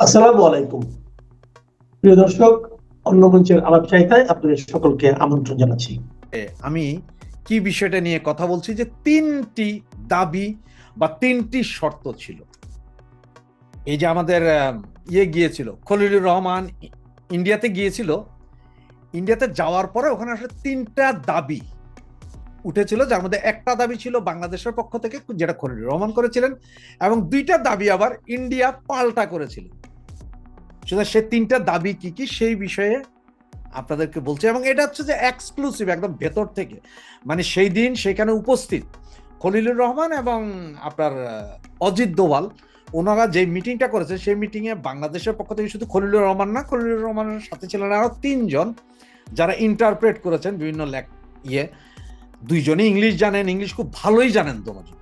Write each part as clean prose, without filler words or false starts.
আসসালামু আলাইকুম প্রিয় দর্শক, অন্য মঞ্চের আলাপ চাইতায় আপনাদের সকলকে আমন্ত্রণ জানাচ্ছি। আমি কি বিষয়টা নিয়ে কথা বলছি যে তিনটি দাবি বা তিনটি শর্ত ছিল। এই যে আমাদের গিয়েছিল খলিলুর রহমান ইন্ডিয়াতে গিয়েছিল, ইন্ডিয়াতে যাওয়ার পরে ওখানে আসলে তিনটা দাবি উঠেছিল, যার মধ্যে একটা দাবি ছিল বাংলাদেশের পক্ষ থেকে যেটা খলিলুর রহমান করেছিলেন, এবং দুইটা দাবি আবার ইন্ডিয়া পাল্টা করেছিল। সুতরাং সে তিনটা দাবি কি কি সেই বিষয়ে আপনাদেরকে বলছি, এবং এটা হচ্ছে যে এক্সক্লুসিভ একদম ভেতর থেকে, মানে সেই দিন সেখানে উপস্থিত খলিলুর রহমান এবং আপনার অজিত দোভাল, ওনারা যে মিটিংটা করেছে সেই মিটিংয়ে বাংলাদেশের পক্ষ থেকে শুধু খলিলুর রহমান না, খলিলুর রহমানের সাথে ছিলেন আরো তিনজন যারা ইন্টারপ্রেট করেছেন বিভিন্ন দুইজনই ইংলিশ জানেন, ইংলিশ খুব ভালোই জানেন দুজন।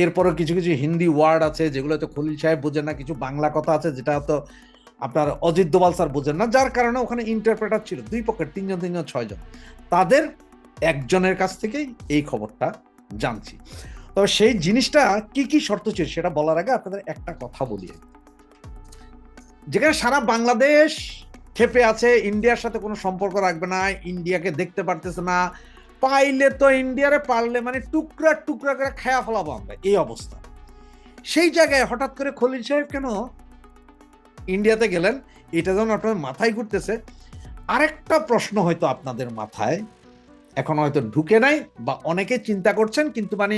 এরপরও কিছু কিছু হিন্দি ওয়ার্ড আছে যেগুলো তো খলিল সাহেব বোঝেন না, কিছু বাংলা কথা আছে যেটা তো আপনার অজিত দোভাল স্যার বোঝেন না, যার কারণে ওখানে ইন্টারপ্রেটার ছিল দুই পক্ষের তিনজন ছয়জন। তাদের একজনের কাছ থেকেই এই খবরটা জানছি। তবে সেই জিনিসটা কি কি শর্ত ছিল সেটা বলার আগে আপনাদের একটা কথা বলি। যেখানে সারা বাংলাদেশ ক্ষেপে আছে, ইন্ডিয়ার সাথে কোনো সম্পর্ক রাখবে না, ইন্ডিয়াকে দেখতে পারতেছে না, পাইলে তো ইন্ডিয়ারে পারলে মানে টুকরা টুকরা করে খেয়া ফেলাবো আমরা, এই অবস্থা। সেই জায়গায় হঠাৎ করে খলিল সাহেব কেন ইন্ডিয়াতে গেলেন, এটা যেমন আপনাদের মাথায় ঘুরতেছে। আরেকটা প্রশ্ন হয়তো আপনাদের মাথায় এখন হয়তো ঢুকে নাই, বা অনেকে চিন্তা করছেন, কিন্তু মানে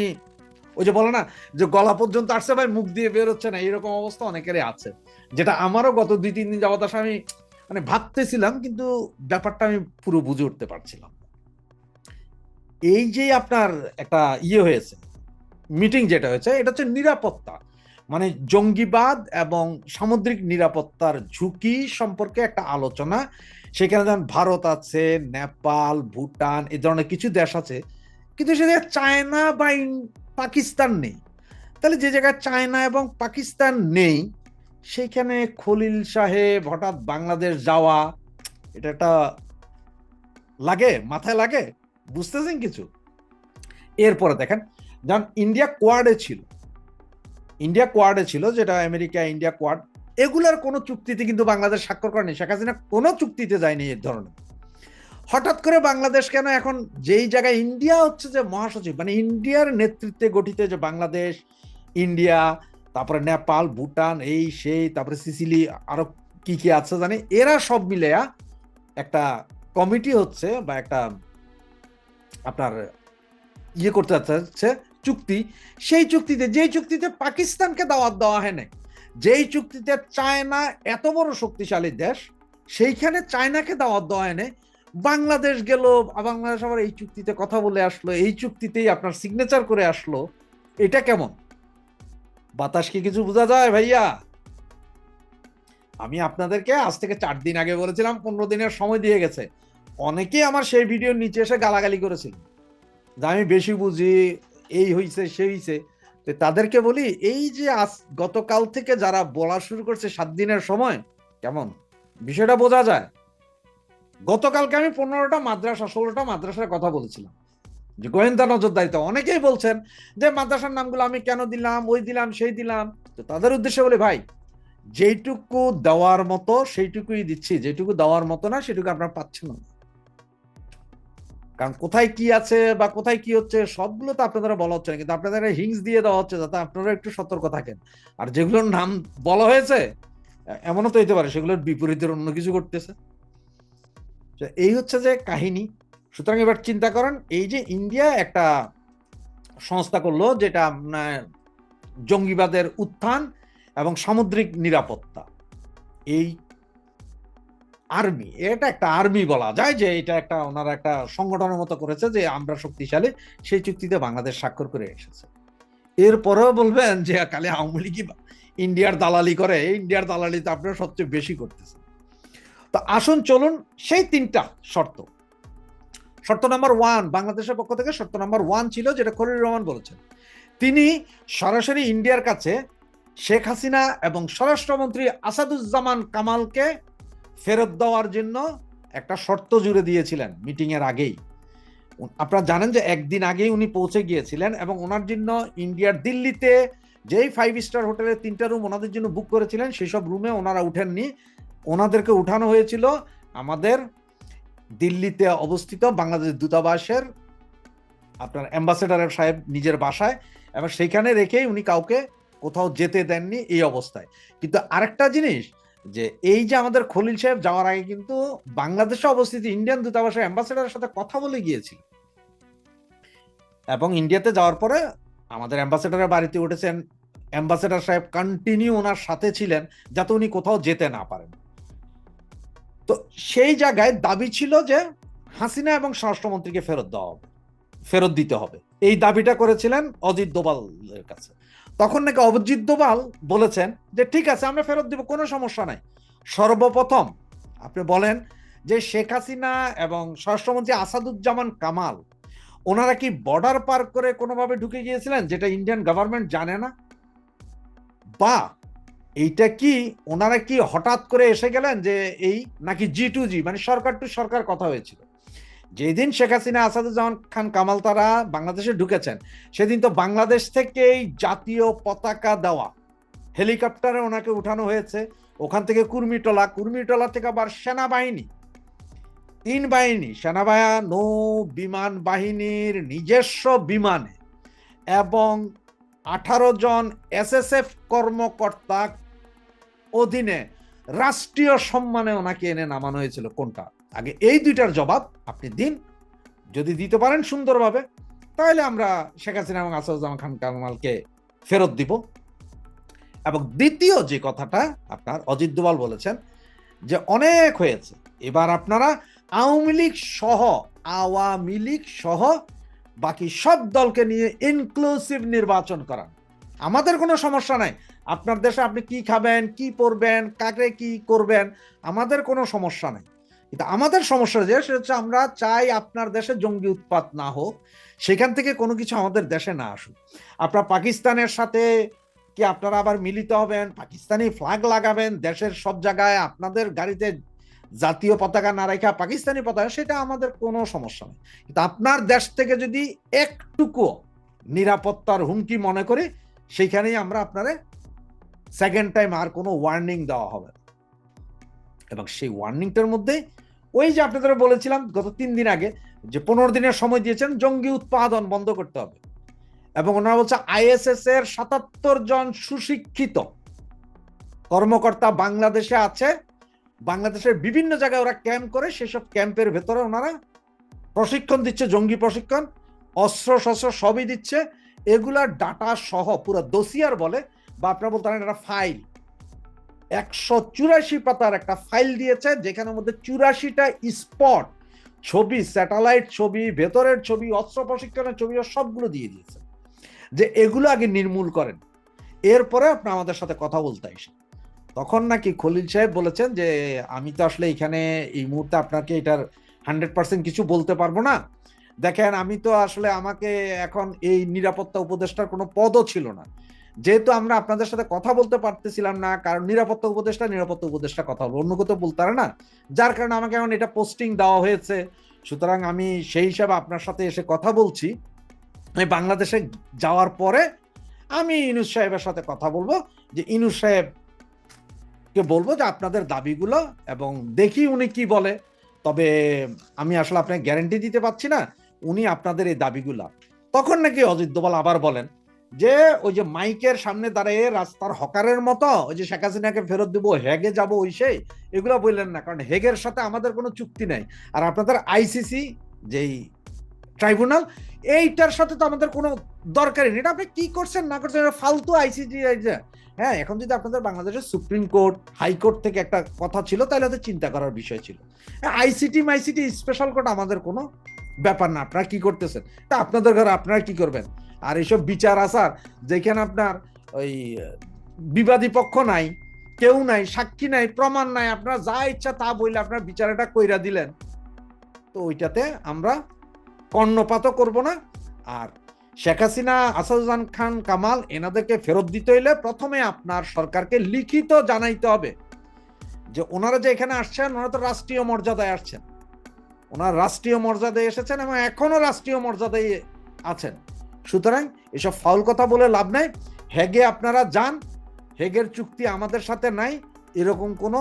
ওই যে বলে না যে গলা পর্যন্ত আসছে ভাই মুখ দিয়ে বের হচ্ছে না, এরকম অবস্থা অনেকেরই আছে, যেটা আমারও গত 2-3 দিন যাবত আসলে আমি মানে ভাবতেছিলাম, কিন্তু ব্যাপারটা আমি পুরো বুঝে উঠতে পারছিলাম। এই যে আপনার একটা হয়েছে, মিটিং যেটা হয়েছে, এটা হচ্ছে নিরাপত্তা, মানে জঙ্গিবাদ এবং সামুদ্রিক নিরাপত্তার ঝুঁকি সম্পর্কে একটা আলোচনা। সেখানে যেমন ভারত আছে, নেপাল, ভুটান, এই ধরনের কিছু দেশ আছে, কিন্তু সে জায়গায় চায়না বা পাকিস্তান নেই। তাহলে যে জায়গায় চায়না এবং পাকিস্তান নেই সেখানে খলিল সাহেব হঠাৎ বাংলাদেশ যাওয়া, এটা একটা লাগে, মাথায় লাগে, বুঝতেছেন কিছু? এরপরে দেখেন, যেমন ইন্ডিয়া কোয়াডে ছিল, যেটা আমেরিকা ইন্ডিয়া কোয়াড, এগুলার কোনো চুক্তিতে কিন্তু বাংলাদেশ স্বাক্ষর করেনি, শেখ হাসিনা কোনো চুক্তিতে যায়নি এর ধরনের। হঠাৎ করে বাংলাদেশ কেন এখন, যেই জায়গায় ইন্ডিয়া হচ্ছে যে মহাসচিব, মানে ইন্ডিয়ার নেতৃত্বে গঠিত যে বাংলাদেশ, ইন্ডিয়া, তারপরে নেপাল, ভুটান, এই সেই, তারপরে সিসিলি, আরো কি কি আছে জানি, এরা সব মিলে একটা কমিটি হচ্ছে বা একটা আপনার করতে যাচ্ছে চুক্তি। সেই চুক্তিতে, যেই চুক্তিতে পাকিস্তানকে দাওয়াত দেওয়া হয় নাই, যেই চুক্তিতে চায়না এত বড় শক্তিশালী দেশ, সেইখানে চায়নাকে দাওয়াত দেওয়া হয় নাই, বাংলাদেশ গেল, বাংলাদেশ আবার এই চুক্তিতে কথা বলে আসলো, এই চুক্তিতেই আপনার সিগনেচার করে আসলো। এটা কেমন? বাতাস কি কিছু বোঝা যায় ভাইয়া? আমি আপনাদেরকে আজ থেকে 4 দিন আগে বলেছিলাম 15 দিনের সময় দিয়ে গেছে। অনেকেই আমার সেই ভিডিওর নিচে এসে গালাগালি করেছিল যে আমি বেশি বুঝি, এই হইছে সেই হইছে। তাদেরকে বলি, এই যে গতকাল থেকে যারা বলা শুরু করছে 7 দিনের সময়, কেমন বিষয়টা বোঝা যায়? গতকালকে আমি 15টা মাদ্রাসা 16টা মাদ্রাসার কথা বলেছিলাম যে গোয়েন্দা নজরদারিতে। অনেকেই বলছেন যে মাদ্রাসার নামগুলো আমি কেন দিলাম, ওই দিলাম সেই দিলাম। তো তাদের উদ্দেশ্যে বলি, ভাই যেইটুকু দেওয়ার মতো সেইটুকুই দিচ্ছি, যেটুকু দেওয়ার মতো না সেটুকু আপনারা পাচ্ছেন না। কারণ কোথায় কি আছে বা কোথায় কি হচ্ছে সবগুলো তো আপনাদের বলা হচ্ছে না, কিন্তু আপনাদের হিংস দিয়ে দেওয়া হচ্ছে যাতে আপনারা একটু সতর্ক থাকেন। আর যেগুলোর নাম বলা হয়েছে এমনও তো হইতে পারে সেগুলোর বিপরীতের অন্য কিছু করতেছে। এই হচ্ছে যে কাহিনী। সুতরাং এবার চিন্তা করেন, এই যে ইন্ডিয়া একটা সংস্থা করলো যেটা জঙ্গিবাদের উত্থান এবং সামুদ্রিক নিরাপত্তা, এই আর্মি, এটা একটা আর্মি বলা যায়, যে এটা একটা ওনারা একটা সংগঠনের মতো করেছে যে আমরা শক্তিশালী, সেই চুক্তিতে বাংলাদেশ স্বাক্ষর করে এসেছে। এরপরেও বলবেন যে কালে আওয়ামী লীগ ইন্ডিয়ার দালালি করে, ইন্ডিয়ার দালালি তো আপনারা সবচেয়ে বেশি করতেছেন। তো আসুন চলুন সেই 3টা শর্ত। শর্ত নাম্বার 1, বাংলাদেশের পক্ষ থেকে শর্ত নাম্বার 1 ছিল যেটা খলিলুর রহমান বলেছেন, তিনি সরাসরি ইন্ডিয়ার কাছে শেখ হাসিনা এবং স্বরাষ্ট্রমন্ত্রী আসাদুজ্জামান কামালকে ফেরত দেওয়ার জন্য একটা শর্ত জুড়ে দিয়েছিলেন মিটিং এর আগেই। আপনারা জানেন যে একদিন আগেই উনি পৌঁছে গিয়েছিলেন এবং ওনার জন্য ইন্ডিয়ার দিল্লিতে যেই 5 স্টার হোটেলের 3টা রুম ওনাদের জন্য বুক করেছিলেন, সেই সব রুমে ওনারা উঠেননি, ওনাদেরকে উঠানো হয়েছিল আমাদের দিল্লিতে অবস্থিত বাংলাদেশ দূতাবাসের আপনার অ্যাম্বাসেডার সাহেব নিজের বাসায়, এবং সেইখানে রেখেই উনি কাউকে কোথাও যেতে দেননি এই অবস্থায়। কিন্তু আরেকটা জিনিস, যে এই যে আমাদের খলিল সাহেব যাওয়ার আগে কিন্তু বাংলাদেশে অবস্থিত ইন্ডিয়ান দূতাবাসের অ্যাম্বাসেডারের সাথে কথা বলে গিয়েছিল, এবং ইন্ডিয়াতে যাওয়ার পরে আমাদের অ্যাম্বাসেডারের বাড়িতে উঠেছেন, অ্যাম্বাসেডার সাহেব কন্টিনিউ ওনার সাথে ছিলেন যাতে উনি কোথাও যেতে না পারেন। তো সেই জায়গায় দাবি ছিল যে হাসিনা এবং স্বরাষ্ট্রমন্ত্রীকে ফেরত দিতে হবে, এই দাবিটা করেছিলেন অজিত দোভালের কাছে। তখন নাকি অজিত দোভাল বলেছেন যে ঠিক আছে আমরা ফেরত দিব, কোনো সমস্যা নাই। সর্বপ্রথম আপনি বলেন যে শেখ হাসিনা এবং স্বরাষ্ট্রমন্ত্রী আসাদুজ্জামান কামাল ওনারা কি বর্ডার পার করে কোনোভাবে ঢুকে গিয়েছিলেন যেটা ইন্ডিয়ান গভর্নমেন্ট জানে না? বা এইটা কি ওনারা কি হঠাৎ করে এসে গেলেন যে এই, নাকি G2G মানে সরকার টু সরকার কথা হয়েছিল? যেদিন শেখ হাসিনা আসাদুজ্জামান খান কামাল তারা বাংলাদেশে ঢুকেছেন, সেদিন তো বাংলাদেশ থেকেই জাতীয় পতাকা দেওয়া হেলিকপ্টারে ওনাকে উঠানো হয়েছে, ওখান থেকে কুর্মিটোলা থেকে আবার সেনাবাহিনী, 3 বাহিনী, সেনাবাহিনী, নৌ বিমান বাহিনীর নিজস্ব বিমানে এবং 18 জন SSF কর্মকর্তা অধীনে রাষ্ট্রীয় সম্মানে ওনাকে এনে নামানো হয়েছিল। কোনটা আগে? এই দুইটার জবাব আপনি দিন, যদি দিতে পারেন সুন্দরভাবে, তাহলে আমরা শেখ হাসিনা এবং আসাদুজ্জামান খান কামালকে ফেরত দিব। এবং দ্বিতীয় যে কথাটা আপনার অজিত দোভাল বলেছেন যে অনেক হয়েছে, এবার আপনারা আওয়ামী লীগ সহ বাকি সব দলকে নিয়ে ইনক্লুসিভ নির্বাচন করান, আমাদের কোনো সমস্যা নাই। আপনার দেশে আপনি কি খাবেন, কি পরবেন, কাকে কি করবেন, আমাদের কোনো সমস্যা নাই। কিন্তু আমাদের সমস্যা যে সেটা হচ্ছে আমরা চাই আপনার দেশে জঙ্গি উৎপাত না হোক, সেখান থেকে কোনো কিছু আমাদের দেশে না আসুক। আপনার পাকিস্তানের সাথে কি আপনারা আবার মিলিত হবেন, পাকিস্তানি ফ্ল্যাগ লাগাবেন দেশের সব জায়গায়, আপনাদের গাড়িতে জাতীয় পতাকা না রাখা পাকিস্তানি পতাকা, সেটা আমাদের কোনো সমস্যা নেই। কিন্তু আপনার দেশ থেকে যদি একটুকু নিরাপত্তার হুমকি মনে করি, সেইখানেই আমরা আপনারে সেকেন্ড টাইম আর কোনো ওয়ার্নিং দেওয়া হবে। এবং সেই ওয়ার্নিংটার মধ্যে ওই যে আপনাদের বলেছিলাম গত 3 দিন আগে যে 15 দিনের সময় দিয়েছেন জঙ্গি উৎপাদন বন্ধ করতে হবে, এবং ওনারা বলছে ISS এর 77 জন সুশিক্ষিত কর্মকর্তা বাংলাদেশে আছে, বাংলাদেশের বিভিন্ন জায়গায় ওরা ক্যাম্প করে, সেসব ক্যাম্পের ভেতরে ওনারা প্রশিক্ষণ দিচ্ছে, জঙ্গি প্রশিক্ষণ, অস্ত্র শস্ত্র সবই দিচ্ছে। এগুলার ডাটা সহ পুরো দোসিয়ার বলে, বা আপনারা বলতে পারেন একটা ফাইল, 184 পাতার একটা ফাইল দিয়েছে, যেখানের মধ্যে 84টা স্পট ছবি, স্যাটেলাইট ছবি, ভেতরের ছবি, অস্ত্র প্রশিক্ষণের ছবি সবগুলো দিয়ে দিয়েছে, যে এগুলো আগে নির্মূল করেন, এরপরে আপনি আমাদের সাথে কথা বলতে আসেন। তখন নাকি খলিল সাহেব বলেছেন যে আমি তো আসলে এখানে এই মুহূর্তে আপনাকে এটার 100% কিছু বলতে পারবো না, দেখেন আমি তো আসলে, আমাকে এখন এই নিরাপত্তা উপদেষ্টার কোনো পদও ছিল না, যেহেতু আমরা আপনাদের সাথে কথা বলতে পারতেছিলাম না, কারণ নিরাপত্তা উপদেষ্টা কথা বলবো, অন্য কোথাও বলতে পারে না, যার কারণে আমাকে এখন এটা পোস্টিং দেওয়া হয়েছে। সুতরাং আমি সেই হিসাবে আপনার সাথে এসে কথা বলছি, বাংলাদেশে যাওয়ার পরে আমি ইউনূস সাহেবের সাথে কথা বলবো, যে ইউনূস সাহেবকে বলবো যে আপনাদের দাবিগুলো, এবং দেখি উনি কি বলে। তবে আমি আসলে আপনাকে গ্যারান্টি দিতে পারছি না উনি আপনাদের এই দাবিগুলা। তখন নাকি অজিত দোভাল আবার বলেন যে ওই যে মাইকের সামনে দাঁড়িয়ে রাস্তার হকারের মতো ওই যে শেখ হাসিনাকে ফেরত দিব, হেগে যাব, ওই সেই এগুলো বললেন না, কারণ হেগের সাথে আমাদের কোনো চুক্তি নাই, আর আপনাদের ICC যেই ট্রাইব্যুনাল, এইটার সাথে তো আমাদের কোনো দরকারই নেই, এটা আপনি কি করছেন না করছেন ফালতু ICC। হ্যাঁ, এখন যদি আপনাদের বাংলাদেশের সুপ্রিম কোর্ট, হাইকোর্ট থেকে একটা কথা ছিল, তাহলে হয়তো চিন্তা করার বিষয় ছিল। ICT স্পেশাল কোর্ট আমাদের কোনো ব্যাপার না, আপনারা কি করতেছেন তা আপনাদের ঘরে আপনারা কি করবেন। আর এইসব বিচার আচার যেখানে আপনার ওই বিবাদী পক্ষ নাই, কেউ নাই, সাক্ষী নাই, প্রমাণ নাই, আপনারা যা ইচ্ছা তা বললে আপনার বিচারটা কইরা দিলেন, তো ওইটাতে আমরা কর্ণপাতও করব না। আর শেখ হাসিনা, আসাদুজ্জামান খান কামাল এনাদেরকে ফেরত দিতে হইলে প্রথমে আপনার সরকারকে লিখিত জানাইতে হবে যে ওনারা যে এখানে আসছেন, ওনারা তো রাষ্ট্রীয় মর্যাদায় আসছেন, ওনার রাষ্ট্রীয় মর্যাদায় এসেছেন এবং এখনো রাষ্ট্রীয় মর্যাদায় আছেন। সুতরাং এসব ফাউল কথা বলে লাভ নাই, হেগে আপনারা যান, হেগের চুক্তি আমাদের সাথে নাই, এরকম কোনো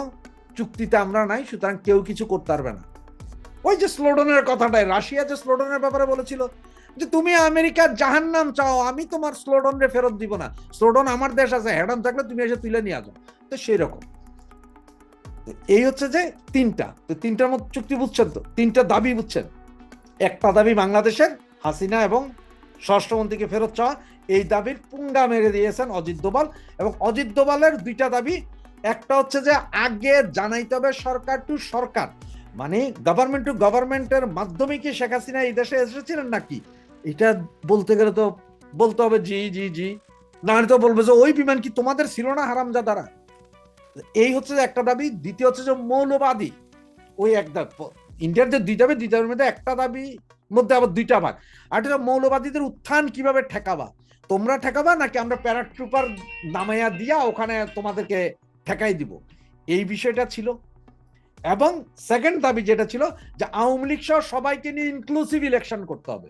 চুক্তিতে আমরা নাই, সুতরাং কেউ কিছু করতে পারবে না। ওই যে স্লোডনের কথাটাই, রাশিয়া যে স্লোডনের ব্যাপারে বলেছিল যে তুমি আমেরিকার জাহান্নাম চাও, আমি তোমার স্লোডনরে ফেরত দিব না, স্লোডন আমার দেশ আছে, হ্যাডন থাকলে তুমি এসে তুলে নিয়ে আসো। তো সেই রকম এই হচ্ছে যে তিনটার মধ্যে চুক্তি বুঝছেন তো, তিনটা দাবি বুঝছেন। একটা দাবি বাংলাদেশের হাসিনা এবং স্বরাষ্ট্রমন্ত্রীকে ফেরত চাওয়া, এই দাবির পুঙ্গা মেরে দিয়েছেন অজিত দোভাল। এবং অজিত দোভালের দুইটা দাবি, একটা হচ্ছে যে আগে জানাইতে হবে সরকার টু সরকার, মানে গভর্নমেন্ট টু গভর্নমেন্টের মাধ্যমে কি শেখ হাসিনা এই দেশে এসেছিলেন নাকি, এটা বলতে গেলে তো বলতে হবে জি জি জি, না হলে তো বলবে যে ওই বিমান কি তোমাদের ছিল না হারামজাদারা। এই হচ্ছে যে একটা দাবি। দ্বিতীয় হচ্ছে যে মৌলবাদী, ওই এক ইন্ডিয়ার যে দুই দাবির মধ্যে একটা দাবি মধ্যে আবার দুইটা ভাগ। আর এটা মৌলবাদীদের উত্থান কিভাবে ঠেকাবা, তোমরা ঠেকাবা নাকি আমরা প্যারাট্রুপার নামাইয়া দিয়া ওখানে তোমাদেরকে ঠেকাই দিব, এই বিষয়টা ছিল। এবং সেকেন্ড দাবি যেটা ছিল যে আওয়ামী লীগ সহ সবাইকে নিয়ে ইনক্লুসিভ ইলেকশন করতে হবে,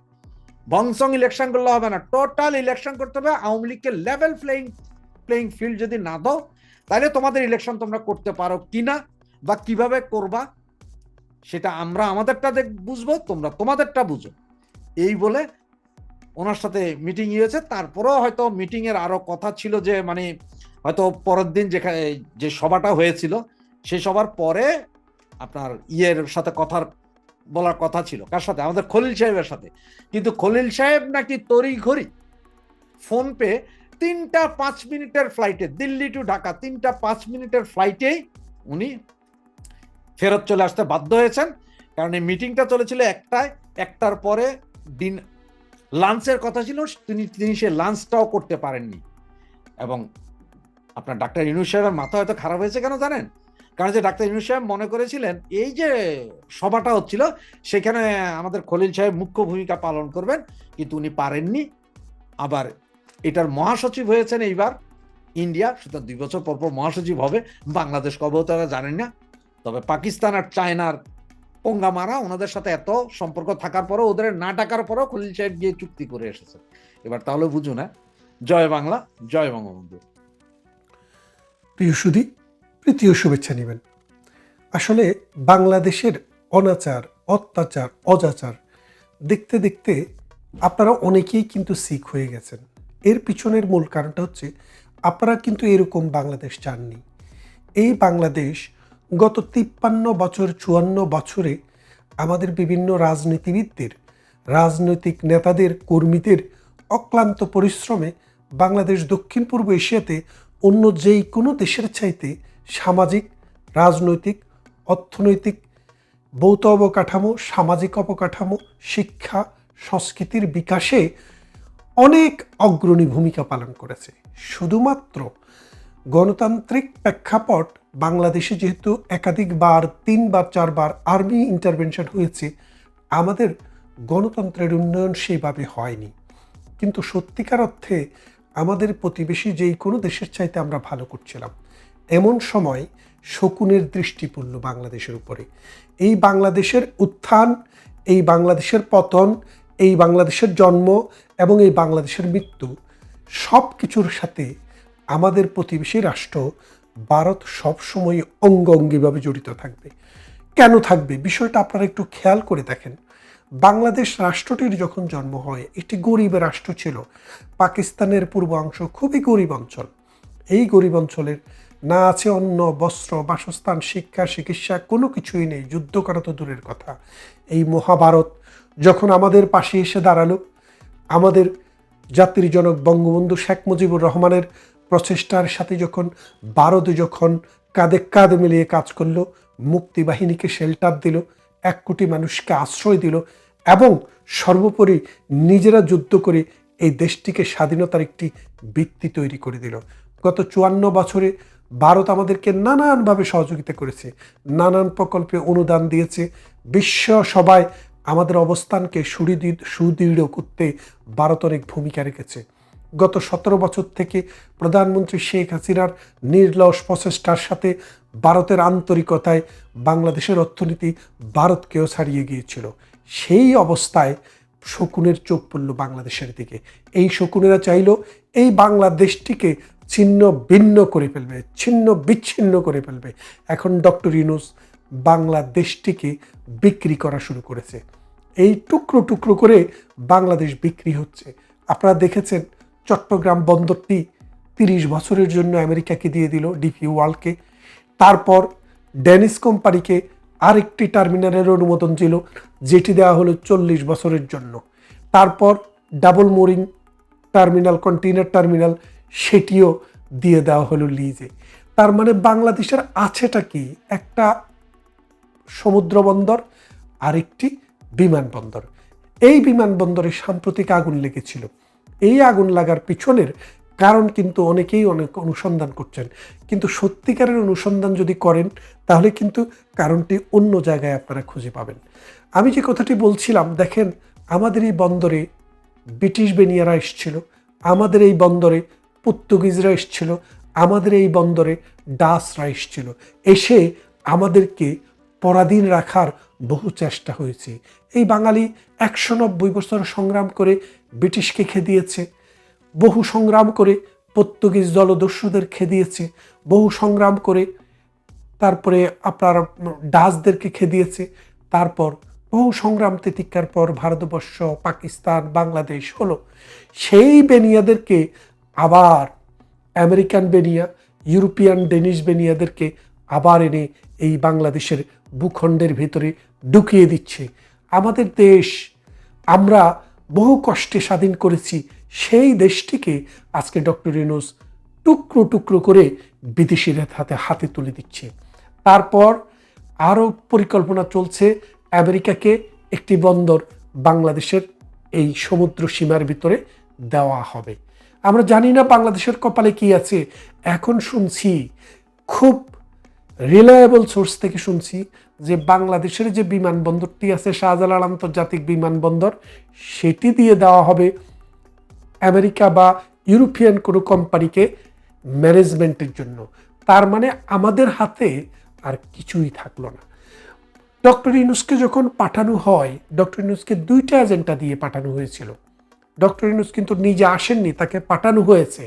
বংসং ইলেকশন করলে হবে না, টোটাল ইলেকশন করতে হবে। আওয়ামী লীগকে লেভেল প্লেইং ফিল্ড যদি না দাও, তাহলে তোমাদের ইলেকশন তোমরা করতে পারো কিনা বা কিভাবে করবা সেটা আমরা আমাদেরটা বুঝবো, তোমরা তোমাদেরটা বুঝো, এই বলে ওনার সাথে মিটিং হয়েছে। তারপরেও হয়তো মিটিং এর আরো কথা ছিল, যে মানে হয়তো পরের দিন যেখানে যে সভাটা হয়েছিল সেই সভার পরে আপনার ইয়ের সাথে বলার কথা ছিল, কার সাথে, আমাদের খলিল সাহেবের সাথে। কিন্তু খলিল সাহেব নাকি তড়িঘড়ি ফোন পে 3টা 5 মিনিটের ফ্লাইটে, দিল্লি টু ঢাকা 3টা 5 মিনিটের ফ্লাইটেই উনি ফেরত চলে আসতে বাধ্য হয়েছেন। কারণ এই মিটিংটা চলেছিল একটার পরে দিন লাঞ্চের কথা ছিল, তিনি সে লাঞ্চটাও করতে পারেননি। এবং আপনার ডাক্তার ইউনূস সাহেবের মাথা হয়তো খারাপ হয়েছে কেন জানেন, কারণ যে ডাক্তার ইউনূস সাহেব মনে করেছিলেন এই যে সভাটা হচ্ছিল সেখানে আমাদের খলিল সাহেব মুখ্য ভূমিকা পালন করবেন, কিন্তু উনি পারেননি। আবার এটার মহাসচিব হয়েছেন এইবার ইন্ডিয়া, সুতরাং 2 বছর পর পর মহাসচিব হবে, বাংলাদেশ কবে তারা জানেন না। তবে পাকিস্তান আর চায়নার পঙ্গা মারা, ওনাদের সাথে এত সম্পর্ক থাকার পরও, ওদের না ডাকার পরও খলিল সাহেব গিয়ে চুক্তি করে এসেছে। এবার তাহলে বুঝুন, জয় বাংলা, জয় বঙ্গবন্ধু। প্রিয় সুধী, প্রীতীয় শুভেচ্ছা নেবেন। আসলে বাংলাদেশের অনাচার, অত্যাচার, অজাচার দেখতে দেখতে আপনারা অনেকেই কিন্তু শিখ হয়ে গেছেন। এর পিছনের মূল কারণটা হচ্ছে আপনারা কিন্তু এরকম বাংলাদেশ চাননি। এই বাংলাদেশ গত 53 বছর 54 বছরে আমাদের বিভিন্ন রাজনীতিবিদদের, রাজনৈতিক নেতাদের, কর্মীদের অক্লান্ত পরিশ্রমে বাংলাদেশ দক্ষিণ পূর্ব এশিয়াতে অন্য যেই কোনো দেশের চাইতে সামাজিক, রাজনৈতিক, অর্থনৈতিক, ভৌত অবকাঠামো, সামাজিক অবকাঠামো, শিক্ষা, সংস্কৃতির বিকাশে অনেক অগ্রণী ভূমিকা পালন করেছে। শুধুমাত্র গণতান্ত্রিক প্রেক্ষাপট বাংলাদেশে যেহেতু একাধিকবার 3 বার 4 বার আর্মি ইন্টারভেনশন হয়েছে, আমাদের গণতন্ত্রের উন্নয়ন সেইভাবে হয়নি। কিন্তু সত্যিকার অর্থে আমাদের প্রতিবেশী যেই কোনো দেশের চাইতে আমরা ভালো করছিলাম। এমন সময় শকুনের দৃষ্টি পড়ল বাংলাদেশের উপরে। এই বাংলাদেশের উত্থান, এই বাংলাদেশের পতন, এই বাংলাদেশের জন্ম এবং এই বাংলাদেশের মৃত্যু, সব কিছুর সাথে আমাদের প্রতিবেশী রাষ্ট্র ভারত সবসময় অঙ্গাঙ্গিভাবে জড়িত থাকবে। কেন থাকবে বিষয়টা আপনারা একটু খেয়াল করে দেখেন। বাংলাদেশ রাষ্ট্রটির যখন জন্ম হয়, একটি গরিব রাষ্ট্র ছিল। পাকিস্তানের পূর্বাংশ খুবই গরিব অঞ্চল। এই গরিব অঞ্চলের না আছে অন্ন, বস্ত্র, বাসস্থান, শিক্ষা, চিকিৎসা, কোনো কিছুই নেই, যুদ্ধ করা তো দূরের কথা। এই মহাভারত যখন আমাদের পাশে এসে দাঁড়ালো, আমাদের জাতির জনক বঙ্গবন্ধু শেখ মুজিবুর রহমানের প্রচেষ্টার সাথে যখন ভারত যখন কাঁধে কাঁধ মিলিয়ে কাজ করলো, মুক্তিবাহিনীকে শেল্টার দিল, 1 কোটি মানুষকে আশ্রয় দিল এবং সর্বোপরি নিজেরা যুদ্ধ করে এই দেশটিকে স্বাধীনতার একটি ভিত্তি তৈরি করে দিল। গত 54 বছরে ভারত আমাদেরকে নানানভাবে সহযোগিতা করেছে, নানান প্রকল্পে অনুদান দিয়েছে। বিশ্ব সবাই আমাদের অবস্থানকে সুদৃঢ় করতে ভারত অনেক ভূমিকা রেখেছে। গত 17 বছর থেকে প্রধানমন্ত্রী শেখ হাসিনার নির্লস প্রচেষ্টার সাথে ভারতের আন্তরিকতায় বাংলাদেশের অর্থনীতি ভারতকেও ছাড়িয়ে গিয়েছিল। সেই অবস্থায় শকুনের চোখ পড়ল বাংলাদেশের দিকে। এই শকুনেরা চাইল এই বাংলাদেশটিকে ছিন্ন ভিন্ন করে ফেলবে, ছিন্ন বিচ্ছিন্ন করে ফেলবে। এখন ডক্টর ইউনূস বাংলাদেশটিকে বিক্রি করা শুরু করেছে। এই টুকরো টুকরো করে বাংলাদেশ বিক্রি হচ্ছে। আপনারা দেখেছেন চট্টগ্রাম বন্দরটি 30 বছরের জন্য আমেরিকাকে দিয়ে দিল, ডিপি ওয়ার্ল্ডকে। তারপর ডেনিস কোম্পানিকে আরেকটি টার্মিনালের অনুমোদন ছিল, যেটি দেওয়া হলো 40 বছরের জন্য। তারপর double mooring terminal, container terminal, সেটিও দিয়ে দেওয়া হলো লিজে। তার মানে বাংলাদেশের আছেটা কি? একটা সমুদ্র বন্দর, আরেকটি বিমানবন্দর। এই বিমানবন্দরে সাম্প্রতিক আগুন লেগেছিল। এই আগুন লাগার পিছনের কারণ কিন্তু অনেকেই অনেক অনুসন্ধান করছেন, কিন্তু সত্যিকারের অনুসন্ধান যদি করেন তাহলে কিন্তু কারণটি অন্য জায়গায় আপনারা খুঁজে পাবেন। আমি যে কথাটি বলছিলাম, দেখেন আমাদের এই বন্দরে ব্রিটিশ বেনিয়ারা এসেছিল, আমাদের এই বন্দরে পর্তুগিজরা এসেছিল, আমাদের এই বন্দরে ডাচরা এসেছিল। এসে আমাদেরকে পরাধীন রাখার বহু চেষ্টা হয়েছে। এই বাঙালি 190 বছর সংগ্রাম করে ব্রিটিশকে খেদিয়েছে, বহু সংগ্রাম করে পর্তুগিজ জলদস্যুদের খেদিয়েছে, বহু সংগ্রাম করে তারপরে আপনার ডাচদেরকে খেদিয়েছে। তারপর বহু সংগ্রাম তিতিক্ষার পর ভারতবর্ষ, পাকিস্তান, বাংলাদেশ হলো। সেই বেনিয়াদেরকে আবার আমেরিকান বেনিয়া, ইউরোপিয়ান ডেনিশ বেনিয়াদেরকে আবার এনে এই বাংলাদেশের ভূখণ্ডের ভিতরে ঢুকিয়ে দিচ্ছে। আমাদের দেশ আমরা বহু কষ্টে স্বাধীন করেছি, সেই দেশটিকে আজকে ডক্টর ইউনূস টুকরো টুকরো করে বিদেশির হাতে তুলে দিচ্ছে। তারপর আরও পরিকল্পনা চলছে, আমেরিকাকে একটি বন্দর বাংলাদেশের এই সমুদ্র সীমার ভিতরে দেওয়া হবে। আমরা জানি না বাংলাদেশের কপালে কি আছে। এখন শুনছি, খুব রিলায়েবল সোর্স থেকে শুনছি যে বাংলাদেশের যে বিমানবন্দরটি আছে শাহজালাল আন্তর্জাতিক বিমানবন্দর, সেটি দিয়ে দেওয়া হবে আমেরিকা বা ইউরোপিয়ান কোনো কোম্পানিকে ম্যানেজমেন্টের জন্য। তার মানে আমাদের হাতে আর কিছুই থাকলো না। ডক্টর ইউনূসকে যখন পাঠানো হয়, ডক্টর ইউনূসকে 2টা এজেন্ডা দিয়ে পাঠানো হয়েছিল। ডক্টর ইউনূস কিন্তু নিজে আসেননি, তাকে পাঠানো হয়েছে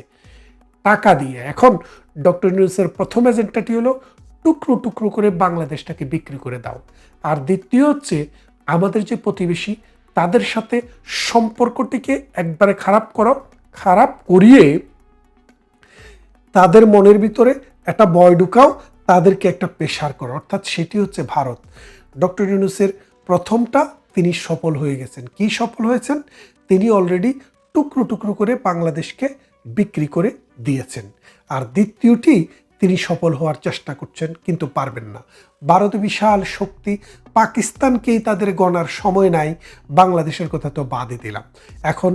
টাকা দিয়ে। এখন ডক্টর ইউনূসের প্রথম এজেন্ডাটি হলো টুকরো টুকরো করে বাংলাদেশটাকে বিক্রি করে দাও, আর দ্বিতীয় হচ্ছে আমাদের যে প্রতিবেশী তাদের সাথে সম্পর্কটিকে একবারে খারাপ করো, খারাপ করিয়ে তাদের মনের ভিতরে একটা ভয় ঢুকাও, তাদেরকে একটা প্রেশার করো, অর্থাৎ সেটি হচ্ছে ভারত। ডক্টর ইউনূসের প্রথমটা তিনি সফল হয়ে গেছেন। কি সফল হয়েছেন? তিনি অলরেডি টুকরো টুকরো করে বাংলাদেশকে বিক্রি করে দিয়েছেন। আর দ্বিতীয়টি তিনি সফল হওয়ার চেষ্টা করছেন, কিন্তু পারবেন না। ভারত বিশাল শক্তি, পাকিস্তানকেই তাদের গণার সময় নাই, বাংলাদেশের কথা তো বাদই দিলাম। এখন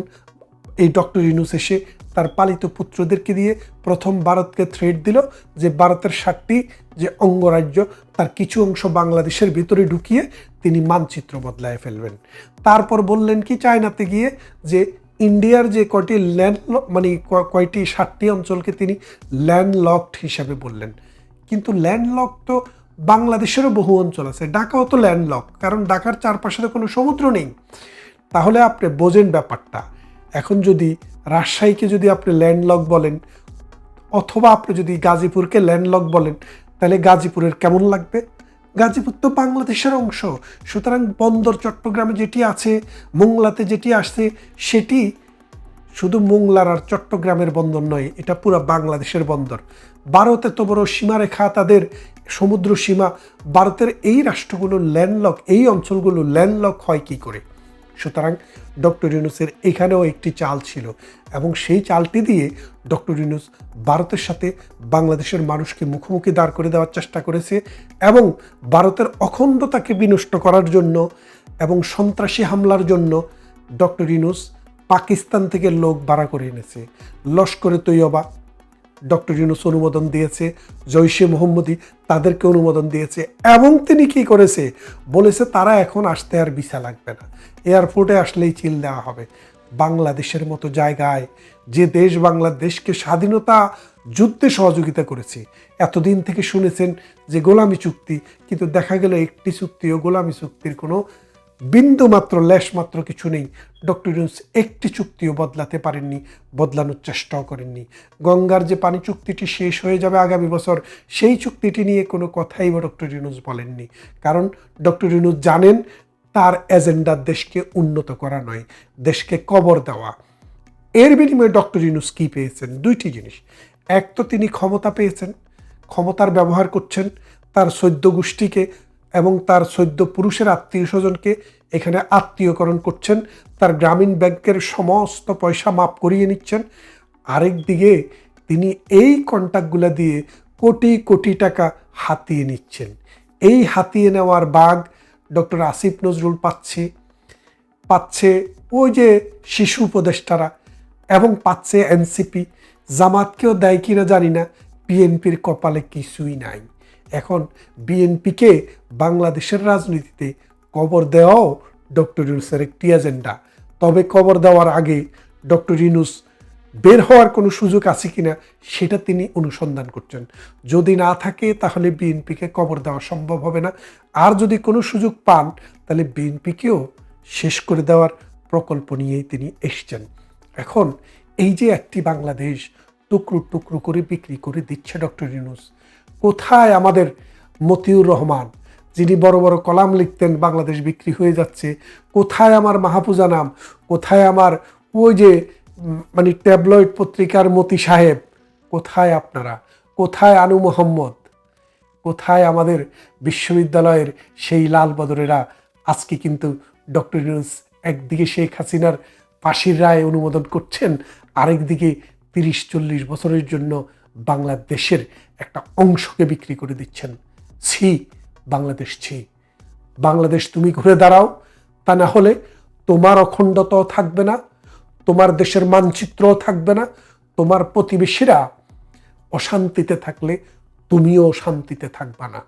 এই ডক্টর ইউনূস এসে তার পালিত পুত্রদেরকে দিয়ে প্রথম ভারতকে থ্রেট দিল যে ভারতের 7টি যে অঙ্গরাজ্য তার কিছু অংশ বাংলাদেশের ভিতরে ঢুকিয়ে তিনি মানচিত্র বদলায় ফেলবেন। তারপর বললেন কি চায়নাতে গিয়ে যে ইন্ডিয়ার যে কয়টি কয়টি 7টি অঞ্চলকে তিনি ল্যান্ডলকড হিসাবে বললেন। কিন্তু ল্যান্ডলক তো বাংলাদেশেরও বহু অঞ্চল আছে, ঢাকাও তো ল্যান্ডলক, কারণ ঢাকার চারপাশে তো কোনো সমুদ্র নেই। তাহলে আপনি বোঝেন ব্যাপারটা। এখন যদি রাজশাহীকে যদি আপনি ল্যান্ডলক বলেন, অথবা আপনি যদি গাজীপুরকে ল্যান্ডলক বলেন, তাহলে গাজীপুরের কেমন লাগবে? গাজীপুর তো বাংলাদেশের অংশ। সুতরাং বন্দর চট্টগ্রামে যেটি আছে, মোংলাতে যেটি আসছে, সেটি শুধু মোংলার আর চট্টগ্রামের বন্দর নয়, এটা পুরো বাংলাদেশের বন্দর। ভারতে তো বড় সীমারেখা, তাদের সমুদ্র সীমা। ভারতের এই রাষ্ট্রগুলো ল্যান্ডলক, এই অঞ্চলগুলো ল্যান্ডলক হয় কি করে? সুতরাং ডক্টর ইউনূসের এখানেও একটি চাল ছিল, এবং সেই চালটি দিয়ে ডক্টর ইউনূস ভারতের সাথে বাংলাদেশের মানুষকে মুখোমুখি দাঁড় করে দেওয়ার চেষ্টা করেছে, এবং ভারতের অখণ্ডতাকে বিনষ্ট করার জন্য এবং সন্ত্রাসী হামলার জন্য ডক্টর ইউনূস পাকিস্তান থেকে লোক ভাড়া করে এনেছে। লস্করে তৈয়বা ডক্টর ইউনূস অনুমোদন দিয়েছে, জৈশে মোহাম্মদী তাদেরকে অনুমোদন দিয়েছে, এবং তিনি কি করেছে বলেছে তারা এখন আসতে আর ভিসা লাগবে না, এয়ারপোর্টে আসলেই চিল দেওয়া হবে। বাংলাদেশের মতো জায়গায়, যে দেশ বাংলাদেশকে স্বাধীনতা যুদ্ধে সহযোগিতা করেছে, এতদিন থেকে শুনেছেন যে গোলামি চুক্তি, কিন্তু দেখা গেল একটি চুক্তি ও গোলামি চুক্তির কোনো বিন্দু মাত্র লেশ মাত্র কিছু নেই। ডক্টর ইউনূস একটি চুক্তিও বদলাতে পারেননি, বদলানোর চেষ্টাও করেননি। গঙ্গার যে পানি চুক্তিটি শেষ হয়ে যাবে আগামী বছর, সেই চুক্তিটি নিয়ে কোনো কথাই ডক্টর ইউনূস বলেননি। কারণ ডক্টর ইউনূস জানেন তার এজেন্ডা দেশকে উন্নত করা নয়, দেশকে কবর দেওয়া। এর বিনিময়ে ডক্টর ইউনূস কী পেয়েছেন? দুইটি জিনিস। এক তো তিনি ক্ষমতা পেয়েছেন, ক্ষমতার ব্যবহার করছেন, তার সৈদ্য গোষ্ঠীকে এবং তার সৈদ্য পুরুষের আত্মীয় স্বজনকে এখানে আত্মীয়করণ করছেন, তার গ্রামীণ ব্যাংকের সমস্ত পয়সা মাপ করিয়ে নিচ্ছেন। আরেক দিকে তিনি এই কন্ট্যাক্টগুলো দিয়ে কোটি কোটি টাকা হাতিয়ে নিচ্ছেন। এই হাতিয়ে নেওয়ার বাগ ডক্টর আসিফ নজরুল পাচ্ছে ওই যে শিশু উপদেষ্টারা, এবং পাচ্ছে এনসিপি। জামাতকেও দেয় কিনা জানি না, বিএনপির কপালে কিছুই নাই। এখন বিএনপিকে বাংলাদেশের রাজনীতিতে কবর দেওয়াও ডক্টর ইউনূসের একটি এজেন্ডা। তবে কবর দেওয়ার আগে ডক্টর ইউনূস বের হওয়ার কোনো সুযোগ আছে কিনা সেটা তিনি অনুসন্ধান করছেন। যদি না থাকে তাহলে বিএনপিকে কবর দেওয়া সম্ভব হবে না। আর যদি কোনো সুযোগ পান তাহলে বিএনপিকেও শেষ করে দেওয়ার প্রকল্প নিয়েই তিনি এসছেন। এখন এই যে একটি বাংলাদেশ টুকরো টুকরো করে বিক্রি করে দিচ্ছে ডক্টর ইউনূস, কোথায় আমাদের মতিউর রহমান যিনি বড় বড় কলাম লিখতেন বাংলাদেশ বিক্রি হয়ে যাচ্ছে, কোথায় আমার মাহফুজা নাম, কোথায় আমার ওই যে মানে ট্যাবলয়েড পত্রিকার মতি সাহেব, কোথায় আপনারা, কোথায় আনু মোহাম্মদ, কোথায় আমাদের বিশ্ববিদ্যালয়ের সেই লাল বদরেরা? আজকে কিন্তু ডক্টর ইউনূস একদিকে শেখ হাসিনার ফাঁসির রায় অনুমোদন করছেন, আরেকদিকে 30-40 বছরের জন্য বাংলাদেশের একটা অংশকে বিক্রি করে দিচ্ছেন। ছি বাংলাদেশ, ছি বাংলাদেশ, তুমি ঘুরে দাঁড়াও, তা না হলে তোমার অখণ্ডতাও থাকবে না, তোমার দেশের মানচিত্রও থাকবে না। তোমার প্রতিবেশীরা অশান্তিতে থাকলে তুমিও শান্তিতে থাকবা না।